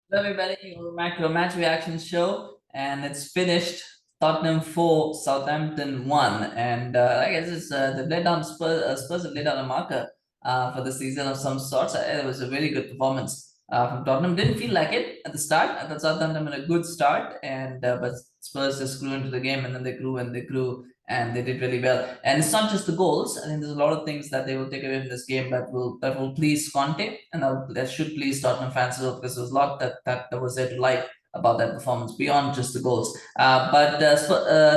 Hello everybody, welcome back to a match reaction show, and it's finished. Tottenham 4, Southampton 1, and I guess they've laid down Spurs have laid down a marker for the season of some sorts. It was a really good performance from Tottenham. Didn't feel like it at the start. I thought Southampton had a good start, and but Spurs just grew into the game, and then they grew and they grew, and they did really well. And it's not just the goals. I think there's a lot of things that they will take away from this game that will please Conte, and that should please Tottenham fans as well, because there's a lot that was there to like about that performance beyond just the goals. But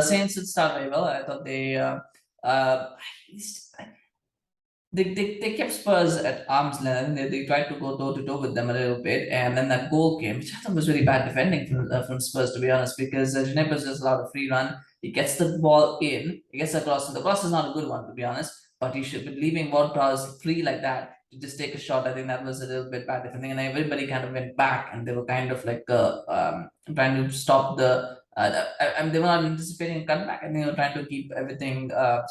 Saints did start very well. I thought uh, they kept Spurs at arm's length. They tried to go toe to toe with them a little bit, and then that goal came, which I thought was really bad defending from Spurs, to be honest, because Djenepo just allowed a free run. He gets the ball in, he gets across, and the cross is not a good one, to be honest, but he should be leaving Ward-Prowse free like that to just take a shot. I think that was a little bit bad defending, and everybody kind of went back, and they were kind of like trying to stop the. I mean, they were not anticipating a cutback, and they were trying to keep everything they're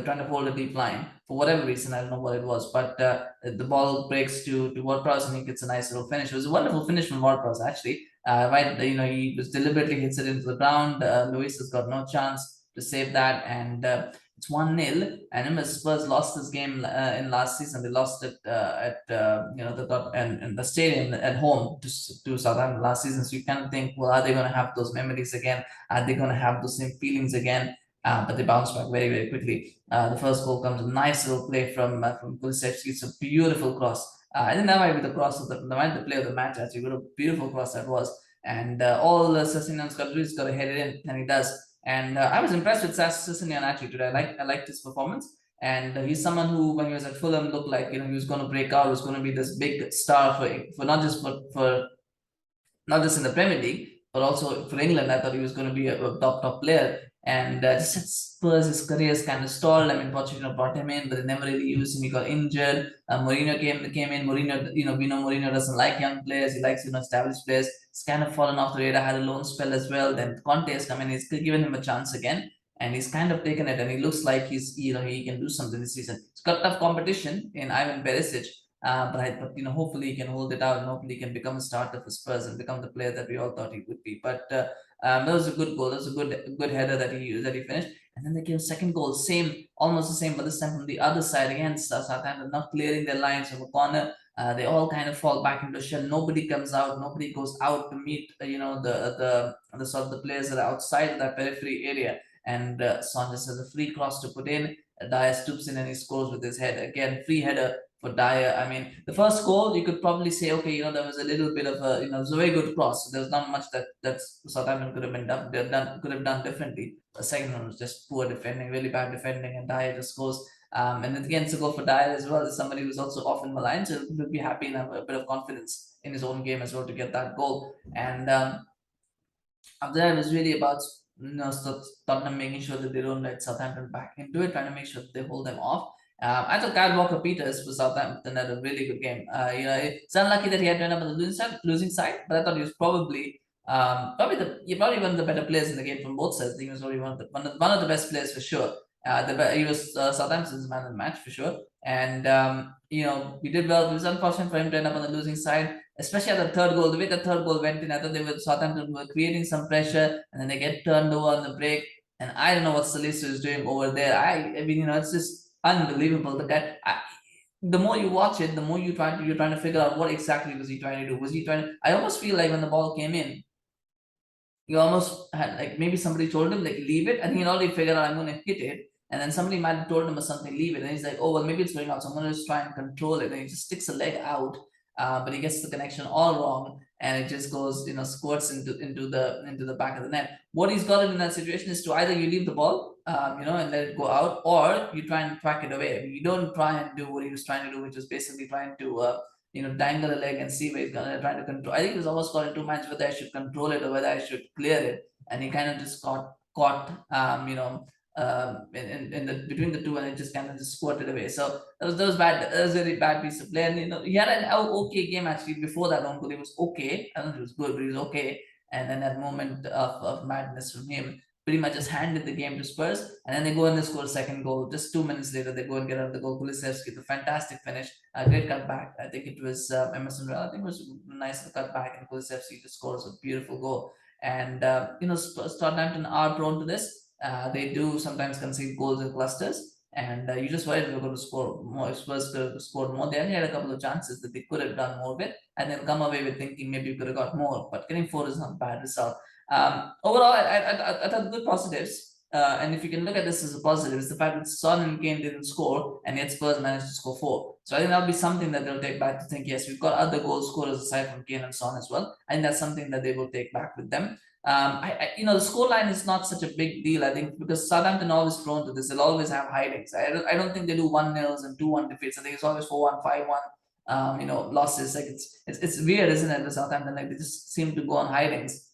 trying to hold a deep line for whatever reason. I don't know what it was, but the ball breaks to Ward-Prowse and he gets a nice little finish. It was a wonderful finish from Ward-Prowse, actually. Right, he just deliberately hits it into the ground. Lloris has got no chance to save that, and it's 1-0. And remember, Spurs lost this game in last season. They lost it and the stadium at home to Southampton last season. So you kind of think, well, are they going to have those memories again? Are they going to have those same feelings again? But they bounce back very, very quickly. The first goal comes a nice little play from Kulusevski. It's a beautiful cross. I think that might be the cross of the play of the match. Actually, what a beautiful cross that was. And all Sessegnon's got to do is got to head it in, and he does. And I was impressed with Sessegnon actually today. I liked his performance. And he's someone who, when he was at Fulham, looked like he was going to break out. Was going to be this big star for not just for not just in the Premier League, but also for England. I thought he was going to be a top player. And just at Spurs, his career is kind of stalled. I mean, Pochettino brought him in, but they never really used him. He got injured. Mourinho came in. Mourinho, we know Mourinho doesn't like young players. He likes established players. It's kind of fallen off the radar. Had a loan spell as well. Then Conte has come in. He's given him a chance again, and he's kind of taken it. And he looks like he can do something this season. It's got tough competition in Ivan Perisic. But hopefully he can hold it out, and hopefully he can become a starter for Spurs and become the player that we all thought he would be. But that was a good goal. That was a good header that he finished. And then they came second goal, same, almost the same, but this time from the other side against Southampton, not clearing their lines from a corner. They all kind of fall back into a shell. Nobody comes out. Nobody goes out to meet the sort of the players that are outside of that periphery area. And Son just has a free cross to put in. Dier stoops in and he scores with his head. Again, free header for Dier. I mean, the first goal, you could probably say, okay, there was a little bit of it was a very good cross. So there's not much that Southampton could have done differently. The second one was just poor defending, really bad defending, and Dier just scores. And again, it's a goal for Dier as well. As somebody who's also often maligned, so he'll be happy and have a bit of confidence in his own game as well to get that goal. And after that, it was really about Tottenham making sure that they don't let Southampton back into it, trying to make sure that they hold them off. I thought Kyle Walker-Peters for Southampton had a really good game. It's unlucky that he had to end up on the losing side, but I thought he was probably one of the better players in the game from both sides. I think he was probably one of the best players for sure. He was Southampton's man of the match for sure, and we did well. It was unfortunate for him to end up on the losing side, especially at the third goal. The way the third goal went in, I thought Southampton were creating some pressure, and then they get turned over on the break. And I don't know what Salisu is doing over there. I mean, it's just unbelievable. The guy. The more you watch it, the more you're trying to figure out what exactly was he trying to do. Was he trying to? I almost feel like when the ball came in, you almost had like maybe somebody told him like leave it. I think he already figured out I'm going to hit it, and then somebody might have told him or something leave it, and he's like, oh well, maybe it's going out, so I'm going to just try and control it, and he just sticks a leg out, but he gets the connection all wrong, and it just goes squirts into the back of the net. What he's got in that situation is to either you leave the ball, and let it go out, or you try and track it away. I mean, you don't try and do what he was trying to do, which is basically trying to dangle a leg and see where he's gonna try to control. I think he was almost caught in two minds whether I should control it or whether I should clear it, and he kind of just got caught, in the between the two, and it just kind of just squirted away. So that was bad. That was a really bad piece of play, and he had an okay game actually before that one goal. He was okay. I don't know if it was good, but he was okay. And then that moment of madness from him. pretty much just handed the game to Spurs, and then they go and they score a second goal. Just 2 minutes later, they go and get out the goal. Kulusevski, the fantastic finish, a great cutback. I think it was Emerson. I think it was a nice cutback, and Kulusevski just scores a beautiful goal. And Southampton are prone to this. They do sometimes concede goals in clusters, and you just worried they were going to score more. Spurs could have scored more. They only had a couple of chances that they could have done more with, and then come away with thinking maybe you could have got more. But getting 4 is not a bad result. Overall, I thought good positives. And if you can look at this as a positive, it's the fact that Son and Kane didn't score, and yet Spurs managed to score 4. So I think that'll be something that they'll take back to think, yes, we've got other goal scorers aside from Kane and Son as well. And that's something that they will take back with them. The scoreline is not such a big deal, I think, because Southampton always prone to this. They'll always have hidings. I don't think they do 1-0s and 2-1 defeats. I think it's always 4-1, 5-1. Losses. Like it's weird, isn't it? With Southampton, like they just seem to go on hidings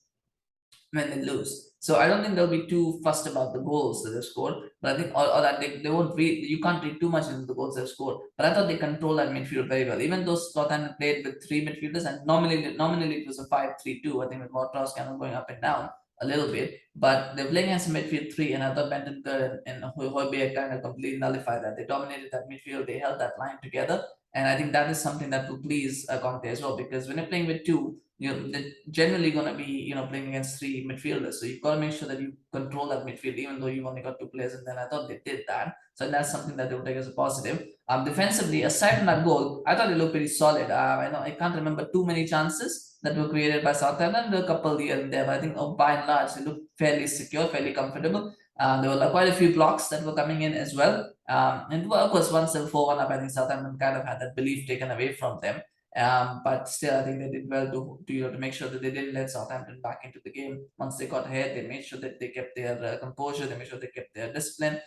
when they lose. So I don't think they'll be too fussed about the goals that they've scored. But I think or that they won't read. You can't read too much into the goals they've scored. But I thought they controlled that midfield very well. Even though Southampton played with 3 midfielders, and nominally it was a 5-3-2. I think with Ward-Prowse kind of going up and down a little bit. But they're playing against a midfield 3, and I thought Bentancur and Hojbjerg kind of completely nullified that. They dominated that midfield. They held that line together. And I think that is something that will please Conte as well, because when you're playing with 2, they're generally going to be playing against 3 midfielders, so you've got to make sure that you control that midfield, even though you've only got 2 players. And then I thought they did that, so that's something that they will take as a positive. Defensively, aside from that goal, I thought they looked pretty solid. I can't remember too many chances that were created by Southampton. There were a couple here and there, but I think by and large they looked fairly secure, fairly comfortable. There were quite a few blocks that were coming in as well. And of course, once they were 4-1 up, I think Southampton kind of had that belief taken away from them. But still, I think they did well to make sure that they didn't let Southampton back into the game. Once they got ahead, they made sure that they kept their composure. They made sure they kept their discipline.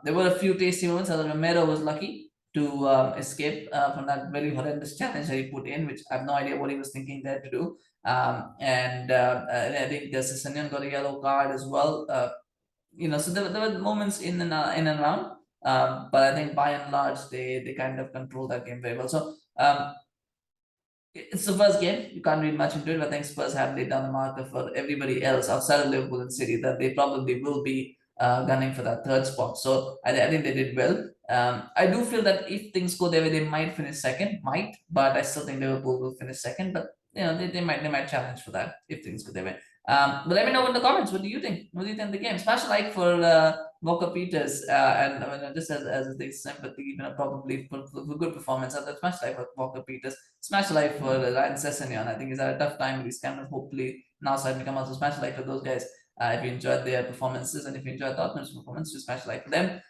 There were a few tasty moments. Romero was lucky to escape from that very horrendous challenge that he put in, which I have no idea what he was thinking there to do. And I think the Sessegnon got a yellow card as well. So there were moments in and around. But I think by and large they kind of controlled that game very well. So it's the first game. You can't read much into it. I think Spurs have laid down the marker for everybody else outside of Liverpool and City that they probably will be gunning for that 3rd spot. So I think they did well. I do feel that if things go their way, they might finish second. But I still think Liverpool will finish second. But they might challenge for that if things go their way. But let me know in the comments. What do you think? What do you think of the game? Smash a like for Walker Peters, and just as a thing, sympathy, probably for good performance. Smash a like for Walker Peters. Smash a like for Ryan Sessegnon. I think he's had a tough time. He's kind of hopefully now starting to come out. So smash a like for those guys if you enjoyed their performances, and if you enjoyed Tottenham's performance, just smash a like for them.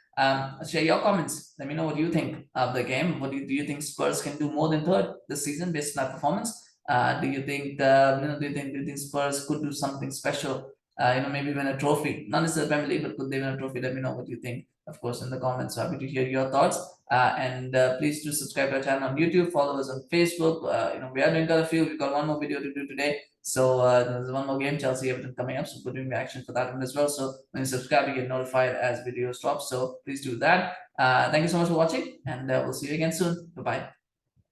Share your comments. Let me know what you think of the game. What do you think Spurs can do more than 3rd this season based on that performance? Do you think do you think Spurs could do something special? Maybe win a trophy, not necessarily Premier League, but could they win a trophy? Let me know what you think, of course, in the comments. So happy to hear your thoughts. And please do subscribe to our channel on YouTube. Follow us on Facebook. We are doing quite a few. We've got one more video to do today. So there's one more game, Chelsea Everton, coming up. So we're doing reaction for that one as well. So when you subscribe, you get notified as videos drop. So please do that. Thank you so much for watching, and we'll see you again soon. Bye bye.